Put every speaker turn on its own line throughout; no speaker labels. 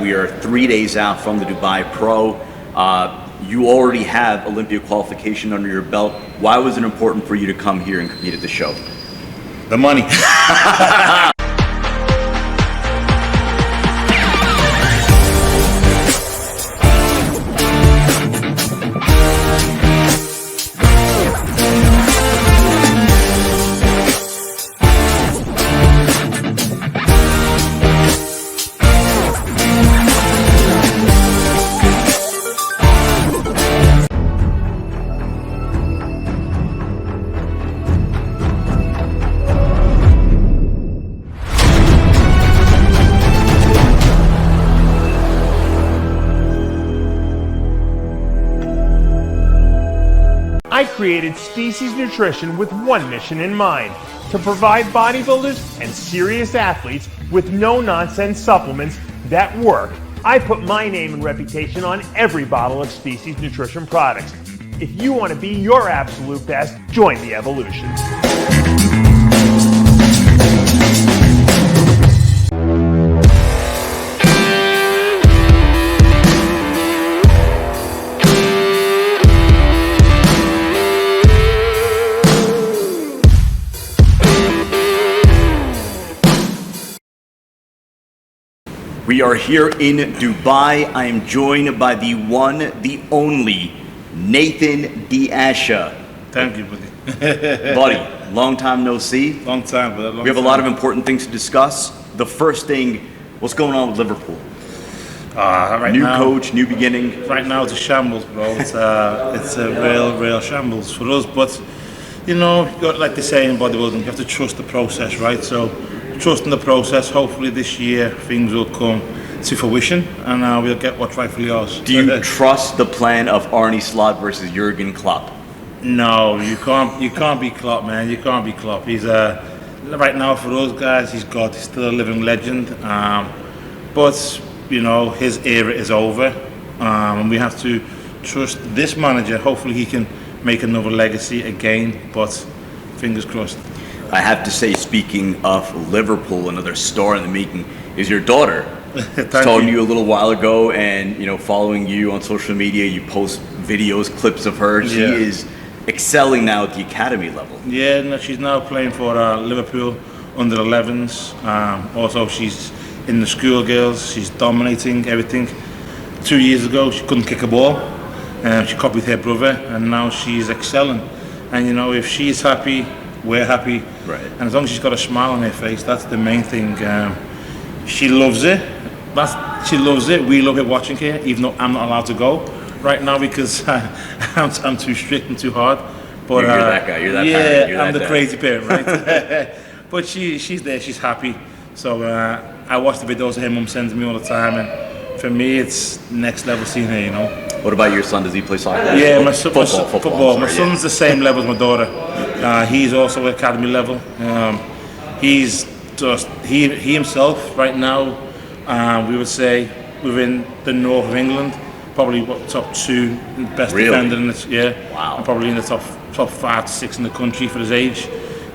We are 3 days out from the Dubai Pro. You already have Olympia qualification under your belt. Why was it important for you to come here and compete at the show?
The money.
I created Species Nutrition with one mission in mind: to provide bodybuilders and serious athletes with no-nonsense supplements that work. I put my name and reputation on every bottle of Species Nutrition products. If you want to be your absolute best, join the evolution.
We are here in Dubai. I am joined by the one, the only, Nathan D. Asha.
Thank you, buddy.
Buddy, long time no see.
Long time, brother.
We have a lot of important things to discuss. The first thing, what's going on with Liverpool? New coach, new beginning.
Right now it's a shambles, bro. It's a real shambles for us. But, you know, you got, like they say in bodybuilding, you have to trust the process, right? So, trusting the process, hopefully this year things will come to fruition and we'll get what's rightfully ours.
Do you trust the plan of Arne Slot versus Jurgen Klopp?
No, you can't be Klopp, man. You can't be Klopp. He's right now for those guys, he's God. He's still a living legend. But you know, his era is over, and we have to trust this manager. Hopefully he can make another legacy again, but fingers crossed.
I have to say, speaking of Liverpool, another star in the making is your daughter. I was talking to you a little while ago, and you know, following you on social media, you post videos, clips of her. She is excelling now at the academy level.
Yeah, no, she's now playing for Liverpool under 11s. Also, she's in the schoolgirls. She's dominating everything. 2 years ago, she couldn't kick a ball. She copied her brother, and now she's excelling. And you know, if she's happy, we're happy.
Right.
And as long as she's got a smile on her face, that's the main thing. She loves it. She loves it. We love it watching her, even though I'm not allowed to go right now because I'm too strict and too hard. But
you're that guy. You're that
yeah,
parent. You're
I'm
that
the crazy parent, right? But she's there. She's happy. So I watch the videos her mum sends me all the time, and for me, it's next level seeing her. You know.
What about your son? Does he play soccer?
Yeah, my son.
Football.
My son's the same level as my daughter. He's also academy level. He's just he himself right now. We would say within the north of England, probably top 2 best defender in this. Yeah,
wow.
And probably in the top 5 to 6 in the country for his age.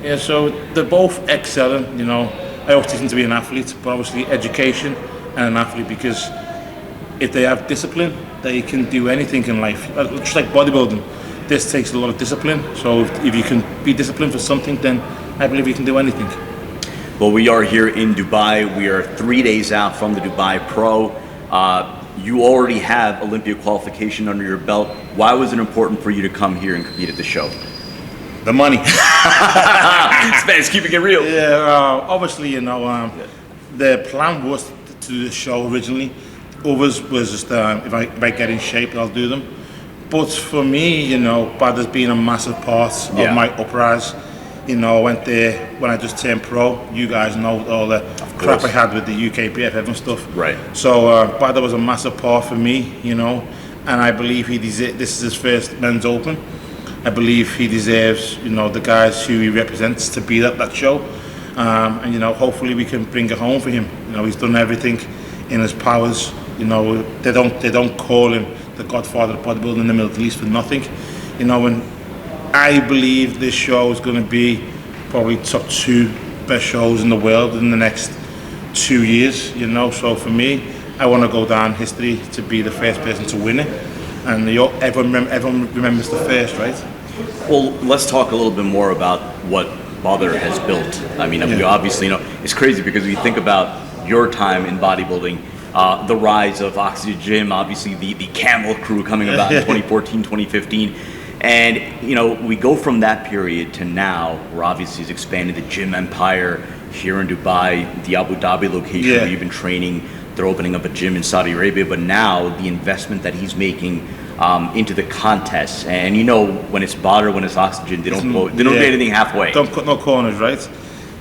Yeah, so they're both excelling. You know, I always teach them to be an athlete, but obviously education and an athlete, because if they have discipline, they can do anything in life. Just like bodybuilding, this takes a lot of discipline. So if you can be disciplined for something, then I believe you can do anything.
Well, we are here in Dubai. We are 3 days out from the Dubai Pro. You already have Olympia qualification under your belt. Why was it important for you to come here and compete at the show?
The money.
This man's keeping it real.
Yeah, obviously, you know, the plan was to do the show originally. Others was just if I get in shape, I'll do them. But for me, you know, Badr's been a massive part of my uprise. You know, I went there when I just turned pro. You guys know all the crap I had with the UK BFF and stuff.
Right.
So Badr was a massive part for me, you know, and I believe this is his first men's open. I believe he deserves, you know, the guys who he represents to be at that show. And, you know, hopefully we can bring it home for him. You know, he's done everything in his powers. You know, they don't call him the godfather of bodybuilding in the Middle East for nothing. You know, and I believe this show is going to be probably top 2 best shows in the world in the next 2 years. You know, so for me, I want to go down history to be the first person to win it, and everyone remembers the first, right?
Well, let's talk a little bit more about what Mother has built. I mean, we obviously, it's crazy because when you think about your time in bodybuilding, the rise of Oxygen Gym, obviously the Camel crew coming about in 2014, 2015. And, we go from that period to now, where obviously he's expanded the gym empire here in Dubai, the Abu Dhabi location where you've been training. They're opening up a gym in Saudi Arabia, but now the investment that he's making into the contests, and when it's Badr, when it's Oxygen, they don't do anything halfway.
Don't cut no corners, right?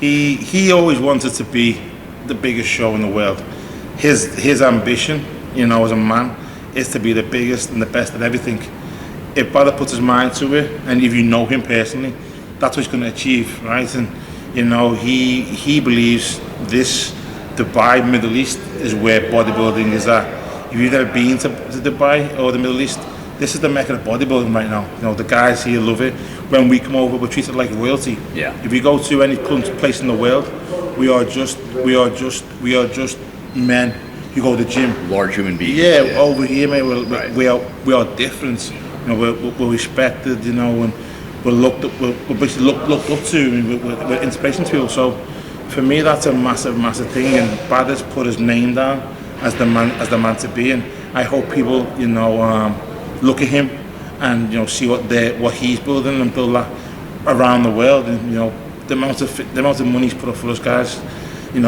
He always wanted to be the biggest show in the world. His ambition, as a man, is to be the biggest and the best at everything. If Badr puts his mind to it, and if you know him personally, that's what he's going to achieve, right? And he believes this Dubai, Middle East is where bodybuilding is at. If you've never been to Dubai or the Middle East, this is the mecca of bodybuilding right now. The guys here love it. When we come over, we're treated like royalty.
Yeah.
If you go to any place in the world, we are just men who go to the gym.
Large human beings.
Yeah, over here, mate, we are different. We're respected. And we're looked up. We're basically looked up to. And we're inspiration to people. So, for me, that's a massive thing. And Badr's put his name down as the man to be. And I hope people, look at him and see what he's building and build that around the world. And the amount of money he's put up for us guys. We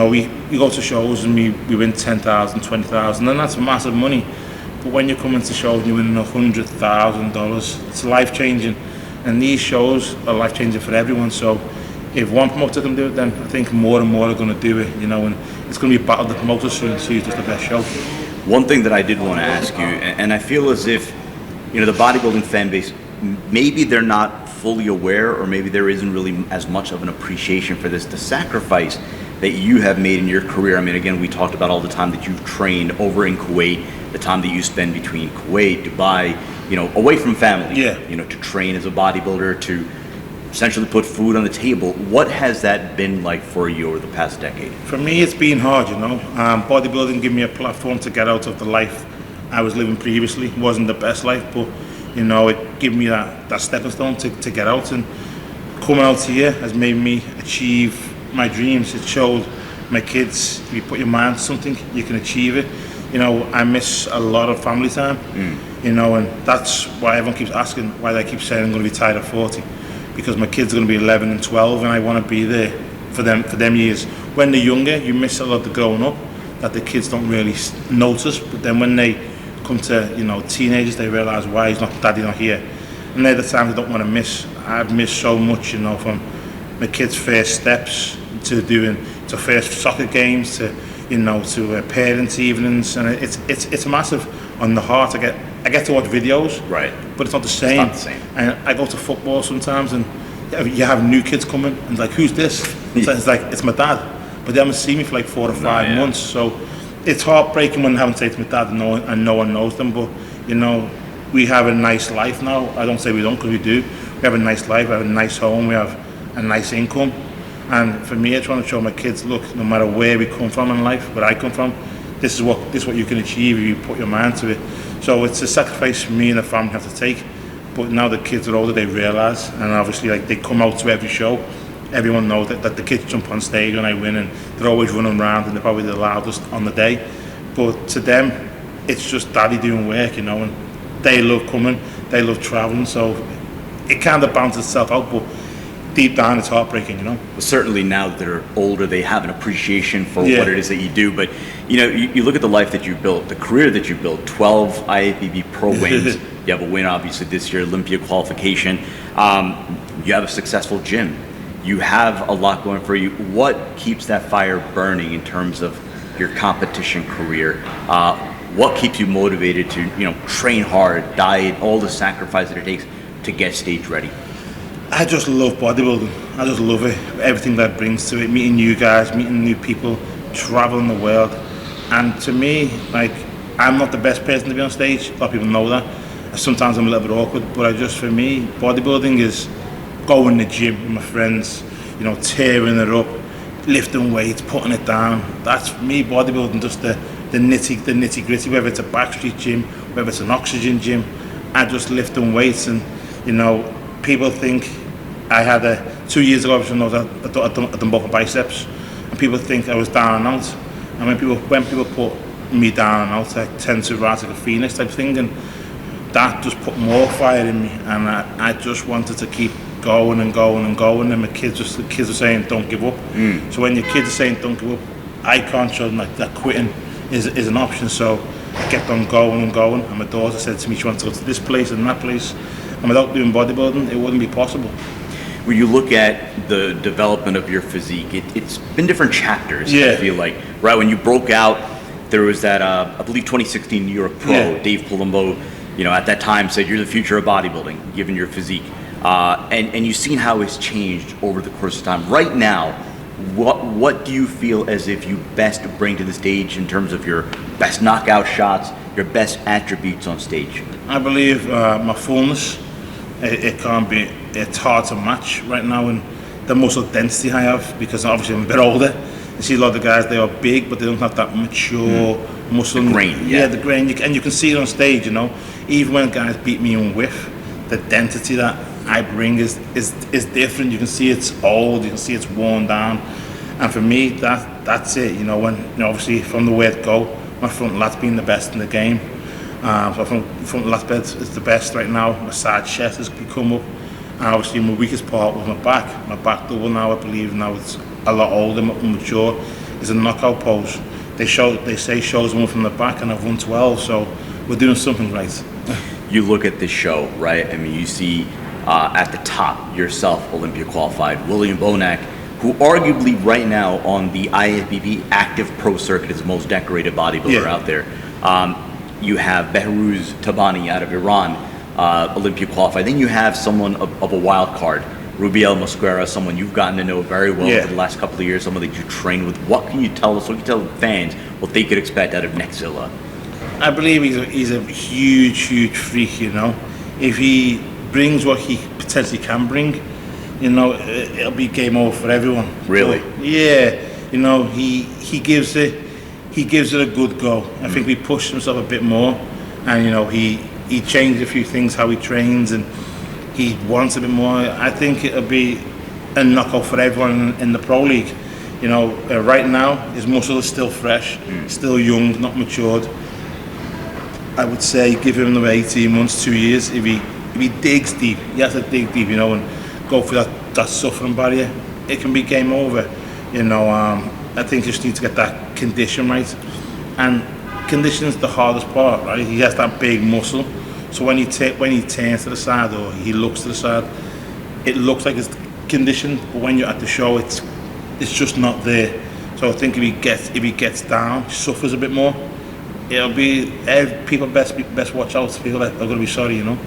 go to shows and we win 10,000, 20,000, and that's massive money. But when you come into shows and you win $100,000, it's life changing. And these shows are life changing for everyone. So if one promoter can do it, then I think more and more are going to do it. And it's going to be a battle of the promoters soon to see who's just the best show.
One thing that I did want to ask you, and I feel as if the bodybuilding fan base, maybe they're not fully aware, or maybe there isn't really as much of an appreciation for this, the sacrifice that you have made in your career. I mean, again, we talked about all the time that you've trained over in Kuwait, the time that you spend between Kuwait, Dubai, away from family, to train as a bodybuilder, to essentially put food on the table. What has that been like for you over the past decade?
For me, it's been hard, bodybuilding gave me a platform to get out of the life I was living previously. It wasn't the best life, but it gave me that stepping stone to get out. And coming out here has made me achieve my dreams. It showed my kids, if you put your mind to something, you can achieve it. I miss a lot of family time, and that's why everyone keeps asking why they keep saying I'm going to retire at 40, because my kids are going to be 11 and 12, and I want to be there for them years. When they're younger, you miss a lot of the growing up that the kids don't really notice, but then when they come to teenagers, they realise why daddy not here, and they're the times they don't want to miss. I've missed so much, from my kids' first steps to first soccer games to parents' evenings, and it's massive on the heart. I get to watch videos,
right?
But it's not the same.
It's not the same.
And I go to football sometimes, and you have new kids coming, and like, who's this? It's like it's my dad, but they haven't seen me for like 4 or 5 months. So it's heartbreaking when I haven't said to my dad, and no one knows them. But we have a nice life now. I don't say we don't, because we do. We have a nice life. We have a nice home. We have a nice income. And for me, I try to show my kids, look, no matter where we come from in life, where I come from, this is what you can achieve if you put your mind to it. So it's a sacrifice me and the family have to take. But now the kids are older, they realise, and obviously they come out to every show. Everyone knows that the kids jump on stage when I win, and they're always running around, and they're probably the loudest on the day. But to them, it's just daddy doing work, and they love coming, they love travelling. So it kind of balances itself out, but deep down it's heartbreaking.
Well, certainly now that they're older, they have an appreciation for what it is that you do. But you look at the life that you built, the career that you built, 12 IFBB Pro wins. You have a win obviously this year, Olympia qualification. You have a successful gym. You have a lot going for you. What keeps that fire burning in terms of your competition career? What keeps you motivated to train hard, diet, all the sacrifice that it takes to get stage ready?
I just love bodybuilding. I just love it. Everything that brings to it. Meeting you guys, meeting new people, traveling the world. And to me, I'm not the best person to be on stage. A lot of people know that. Sometimes I'm a little bit awkward, but for me, bodybuilding is going to the gym with my friends, tearing it up, lifting weights, putting it down. That's me, bodybuilding, just the the nitty gritty, whether it's a backstreet gym, whether it's an oxygen gym. I just lifting weights, and you know, people think I had 2 years ago. Obviously, I've done both biceps, and people think I was down and out. And when people put me down and out, I tend to rise like a phoenix type thing, and that just put more fire in me. And I just wanted to keep going and going and going. And the kids are saying, "Don't give up." So when your kids are saying, "Don't give up," I can't show them that quitting is an option. So I kept on going and going. And my daughter said to me she wants to go to this place and that place. And without doing bodybuilding, it wouldn't be possible.
When you look at the development of your physique, it's been different chapters.
Yeah.
I feel like, right when you broke out, there was that I believe 2016 New York Pro.
Yeah.
Dave Palumbo, you know, at that time said you're the future of bodybuilding, given your physique, and you've seen how it's changed over the course of time. Right now, what do you feel as if you best bring to the stage in terms of your best knockout shots, your best attributes on stage?
I believe my fullness, it can't be, it's hard to match right now, and the muscle density I have, because obviously I'm a bit older. You see a lot of the guys, they are big, but they don't have that mature muscle.
The grain,
yeah. The grain, and you can see it on stage, you know. Even when guys beat me in width, the density that I bring is different. You can see it's old, you can see it's worn down. And for me, that's it, you know, when, you know, obviously from the word go, my front lat's been the best in the game. So front lat bed is the best right now. My side chest has come up. And obviously my weakest part was my back. My back double now, I believe, now it's a lot older, mature, is a knockout pose. They say shows one from the back, and I've won 12, so we're doing something right.
You look at this show, right? I mean, you see at the top yourself, Olympia qualified, William Bonac, who arguably right now on the IFBB active pro circuit is the most decorated bodybuilder out there. You have Behruz Tabani out of Iran, Olympia qualified. Then you have someone of a wild card, Rubiel Mosquera, someone you've gotten to know very well over the last couple of years, someone that you train with. What can you tell us, what can you tell fans what they could expect out of NECKZILLA?
I believe he's a huge freak, you know. If he brings what he potentially can bring, you know, it'll be game over for everyone.
Really?
So, yeah, you know, he gives it a good go. I think we pushed himself a bit more, and you know, he changed a few things how he trains, and he wants a bit more. I think it'll be a knockout for everyone in the pro league. You know, right now his muscle is still fresh, still young, not matured. I would say give him another 18 months, 2 years. If he digs deep, he has to dig deep, you know, and go for that suffering barrier. It can be game over, you know. I think you just need to get that condition right, and condition is the hardest part, right? He has that big muscle, so when he turns to the side or he looks to the side, it looks like it's conditioned, but when you're at the show, it's just not there. So I think if he gets down, suffers a bit more, it'll be people best watch out. People are going to be sorry, you know.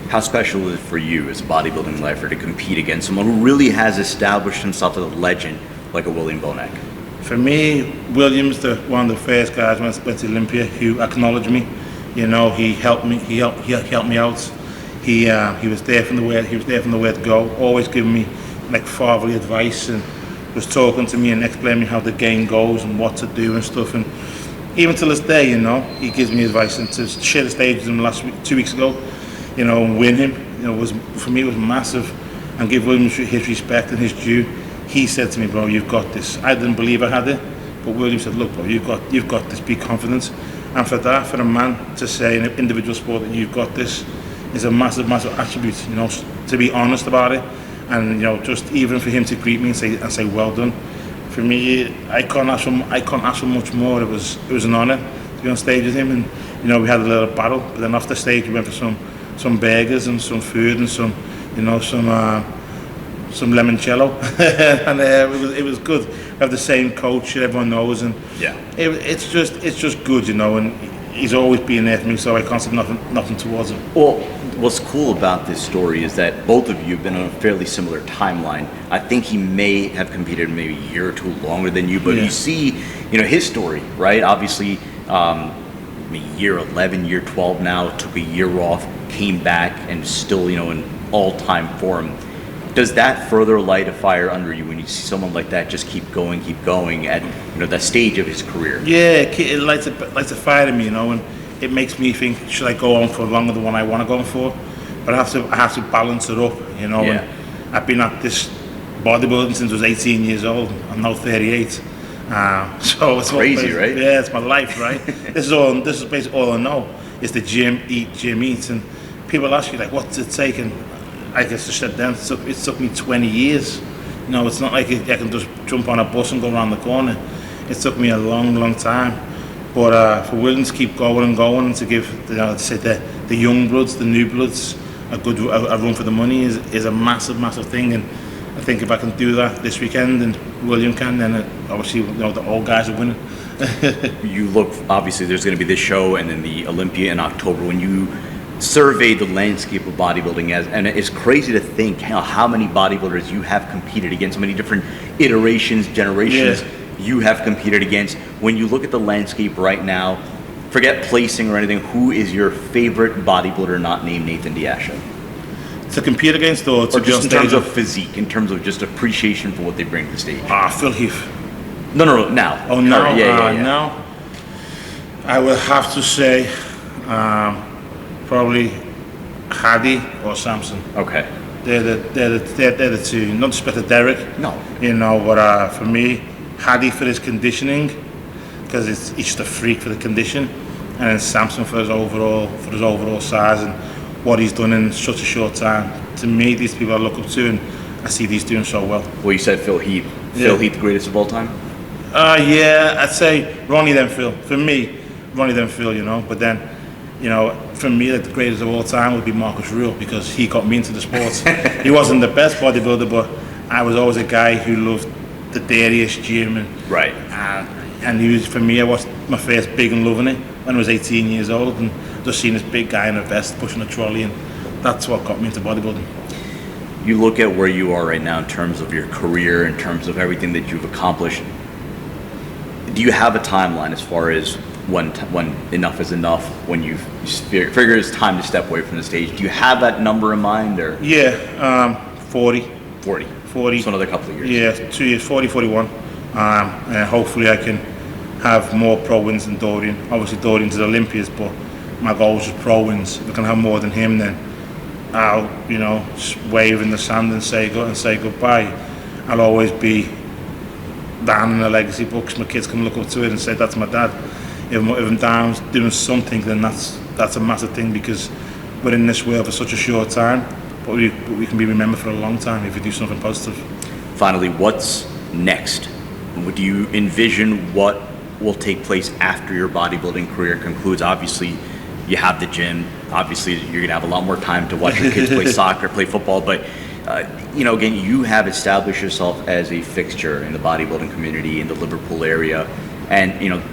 How special is it for you as a bodybuilding lifer to compete against someone who really has established himself as a legend like a William Bonac?
For me, William's one of the first guys when I went to Olympia who acknowledged me. You know, he helped me. He helped me out. He was there from the word go. Always giving me like fatherly advice, and was talking to me and explaining me how the game goes and what to do and stuff. And even to this day, you know, he gives me advice. And to share the stage with him 2 weeks ago, you know, and win him, you know, for me it was massive. And give William his respect and his due. He said to me, "Bro, you've got this." I didn't believe I had it, but William said, "Look, bro, you've got this. Be confident." And for a man to say in an individual sport that you've got this, is a massive attribute. You know, to be honest about it, and you know, just even for him to greet me and say well done. For me, I can't ask for much more. It was an honour to be on stage with him, and you know, we had a little battle. But then off the stage, we went for some burgers and some food and some limoncello, and it was good. We have the same coach, everyone knows, and it's just good, you know. And he's always been there for me, so I can't say nothing towards him.
Well, what's cool about this story is that both of you have been on a fairly similar timeline. I think he may have competed maybe a year or two longer than you, but you see, you know, his story, right? Obviously, year 11, year 12 now, took a year off, came back, and still, you know, in all-time form. Does that further light a fire under you when you see someone like that just keep going at that stage of his career?
Yeah, it lights a fire in me, and it makes me think, should I go on for longer than what I want to go on for? But I have to balance it up,
Yeah.
And I've been at this bodybuilding since I was 18 years old. I'm now 38. So it's
crazy, right?
Yeah, it's my life, right? This is basically all I know. It's the gym, eat, and people ask you like, what's it taking? I guess to shut down. It took me 20 years. It's not like I can just jump on a bus and go around the corner. It took me a long time. But for Williams to keep going and going, to give the young bloods, the new bloods, a run for the money is a massive thing. And I think if I can do that this weekend and William can, then obviously the old guys are winning.
You look, obviously there's going to be this show and then the Olympia in October. When you survey the landscape of bodybuilding, and it's crazy to think how many bodybuilders you have competed against, how many different iterations, generations you have competed against. When you look at the landscape right now, forget placing or anything, who is your favorite bodybuilder not named Nathan Asha?
To compete against or to
just in terms of physique, in terms of just appreciation for what they bring to the stage?
Phil Heath.
No, now.
Oh, now?
Yeah.
Now? I will have to say probably Hadi or Samson.
Okay.
They're the two. Not disrespect to Derek.
No.
But for me, Hadi for his conditioning, because he's just a freak for the condition, and then Samson for his overall size and what he's done in such a short time. To me, these people I look up to, and I see these doing so well.
Well, you said Phil Heath.
Yeah.
Phil Heath, the greatest of all time?
Yeah, I'd say Ronnie then Phil. For me, Ronnie then Phil, But then, for me, the greatest of all time would be Marcus Rule, because he got me into the sports. He wasn't the best bodybuilder, but I was always a guy who loved the dirtiest gym.
Right.
And he was, for me, I watched my first Big and loving it when I was 18 years old, and just seeing this big guy in a vest pushing a trolley, and that's what got me into bodybuilding.
You look at where you are right now in terms of your career, in terms of everything that you've accomplished. Do you have a timeline as far as when enough is enough, when you figure it's time to step away from the stage? Do you have that number in mind? Or?
Yeah, 40.
40. So another couple of years.
Yeah, 2 years, 40, 41. And hopefully I can have more pro wins than Dorian. Obviously Dorian's at Olympias, but my goal is just pro wins. If I can have more than him, then I'll, just wave in the sand and say goodbye. I'll always be down in the legacy books. My kids can look up to it and say, that's my dad. If I'm down doing something, then that's a massive thing, because we're in this world for such a short time, but we can be remembered for a long time if we do something positive.
Finally, what's next? Do you envision what will take place after your bodybuilding career concludes? Obviously, you have the gym. Obviously, you're going to have a lot more time to watch your kids play soccer, play football. But, again, you have established yourself as a fixture in the bodybuilding community in the Liverpool area. And,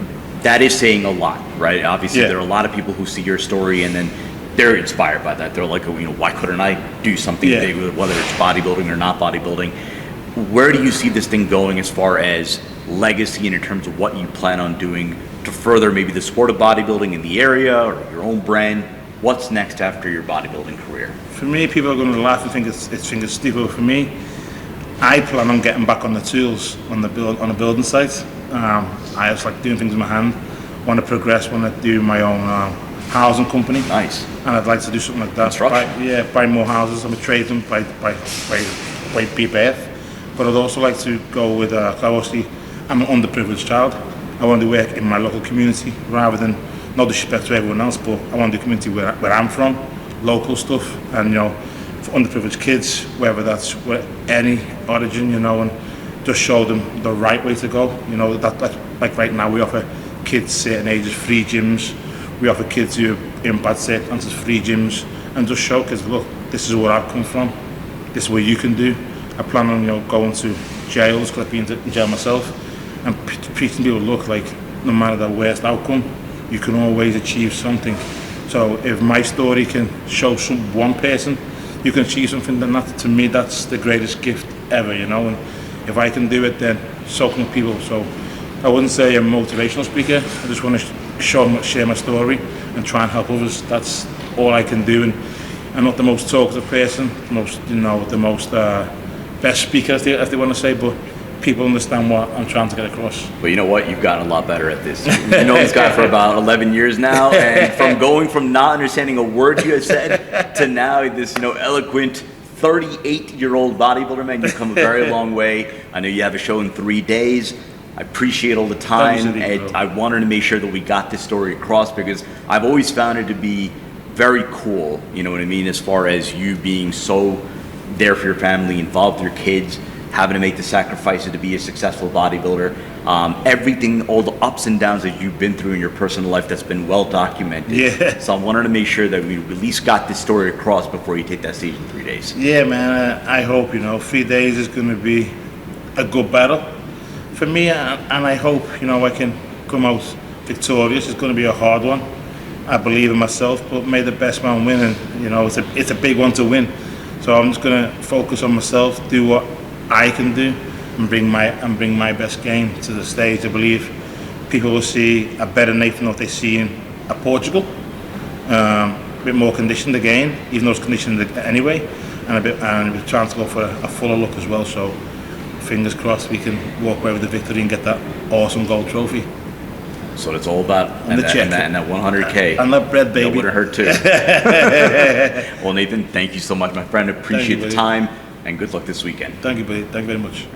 that is saying a lot, right? Obviously, there are a lot of people who see your story and then they're inspired by that. They're like, why couldn't I do something big, whether it's bodybuilding or not bodybuilding? Where do you see this thing going as far as legacy and in terms of what you plan on doing to further maybe the sport of bodybuilding in the area or your own brand? What's next after your bodybuilding career?
For me, people are going to laugh and think it's stupid. For me, I plan on getting back on the tools on a building site. I just like doing things with my hand. Want to progress. Want to do my own housing company.
Nice.
And I'd like to do something like that. Buy more houses. I'm a tradesman by birth. But I'd also like to go with, obviously, I'm an underprivileged child. I want to work in my local community rather than, no disrespect to everyone else, but I want to do community where I'm from, local stuff, and for underprivileged kids, whether that's any origin, and just show them the right way to go. That like right now we offer kids certain ages free gyms. We offer kids who are in bad circumstances free gyms, and just show kids, look, this is where I've come from. This is what you can do. I plan on going to jails, because I've been in jail myself, and preaching people, look, like no matter the worst outcome, you can always achieve something. So if my story can show one person you can achieve something, then to me that's the greatest gift ever, and if I can do it, then so can people. So I wouldn't say I'm a motivational speaker. I just want to share my story and try and help others. That's all I can do. And I'm not the most talkative person, the most best speaker, as they want to say, but people understand what I'm trying to get across.
But you know what? You've gotten a lot better at this. You know this guy for about 11 years now, and from going from not understanding a word you had said to now this, eloquent 38-year-old bodybuilder, man, you've come a very long way. I know you have a show in 3 days. I appreciate all the time, and I wanted to make sure that we got this story across because I've always found it to be very cool, you know what I mean, as far as you being so there for your family, involved with your kids, having to make the sacrifices to be a successful bodybuilder, everything, all the ups and downs that you've been through in your personal life that's been well documented.
Yeah.
So I wanted to make sure that we at least got this story across before you take that stage in 3 days.
Yeah, man, I hope, 3 days is going to be a good battle for me, and I hope, I can come out victorious. It's going to be a hard one. I believe in myself, but may the best man win, and it's a big one to win. So I'm just going to focus on myself, do what I can do, and bring my best game to the stage. I believe people will see a better Nathan than what they see in Portugal. A bit more conditioned again, even though it's conditioned anyway, and we're trying to go for a fuller look as well. So fingers crossed we can walk away with the victory and get that awesome gold trophy.
So it's all about and that 100K.
And that bread, baby.
That would have hurt too. Well, Nathan, thank you so much, my friend. Appreciate the time, and good luck this weekend.
Thank you, buddy. Thank you very much.